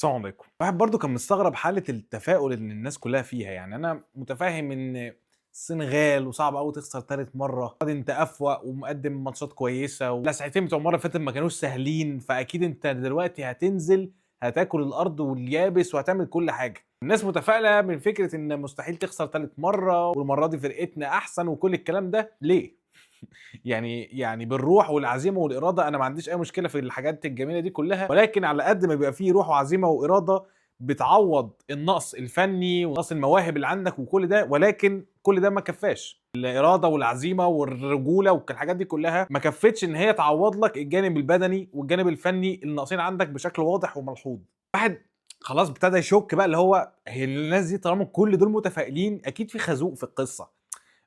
السلام عليكم. الواحد برضه كان مستغرب حالة التفاؤل اللي الناس كلّها فيها، يعني أنا متفهم إن السنغال وصعب أوي تخسر تالت مرّة، وبعدين أنت أفوق ومقدّم ماتشات كويسة، واللسعتين بتوع المرّة اللي فاتت ما كانوش سهلين، فأكيد أنت دلوقتي هتنزل هتاكل الأرض واليابس وهتعمل كل حاجة. الناس متفائلة من فكرة إن مستحيل تخسر تالت مرّة، والمرّة دي فرقتنا أحسن وكل الكلام ده، ليه؟ يعني بالروح والعزيمه والاراده انا ما عنديش اي مشكله في الحاجات الجميله دي كلها، ولكن على قد ما بيبقى فيه روح وعزيمه واراده بتعوض النقص الفني ونقص المواهب اللي عندك وكل ده، ولكن كل ده ما كفاش. الاراده والعزيمه والرجوله والحاجات دي كلها ما كفتش ان هي تعوض لك الجانب البدني والجانب الفني اللي ناقصين عندك بشكل واضح وملحوظ. واحد خلاص ابتدى يشك بقى، اللي هو هي الناس دي طالما كل دول متفائلين اكيد في خازوق في القصه،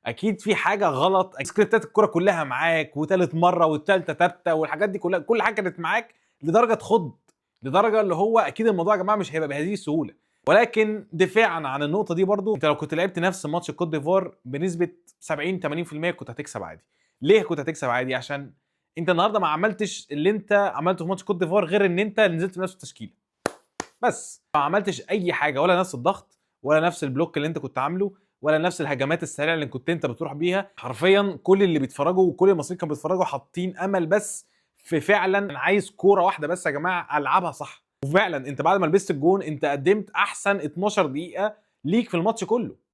اكيد في حاجه غلط، سكريبتات الكوره كلها معاك وتالت مره والتالته تابته والحاجات دي كلها، كل حاجه كانت معاك لدرجه تخض، لدرجه اللي هو اكيد الموضوع يا جماعه مش هيبقى بهذه السهوله. ولكن دفاعا عن النقطه دي برضو، انت لو كنت لعبت نفس ماتش الكوت ديفوار بنسبه 70 80% كنت هتكسب عادي. ليه كنت هتكسب عادي؟ عشان انت النهارده ما عملتش اللي انت عملته في ماتش الكوت ديفوار، غير ان انت نزلت بنفس التشكيله بس، ما عملتش اي حاجه، ولا نفس الضغط ولا نفس البلوك اللي انت كنت عامله ولا نفس الهجمات السريعه اللي كنت انت بتروح بيها. حرفيا كل اللي بيتفرجوا وكل المصريين كانوا بيتفرجوا حاطين امل بس في فعلا انا عايز كوره واحده بس يا جماعه العبها صح. وفعلا انت بعد ما لبست الجون انت قدمت احسن 12 دقيقه ليك في الماتش كله.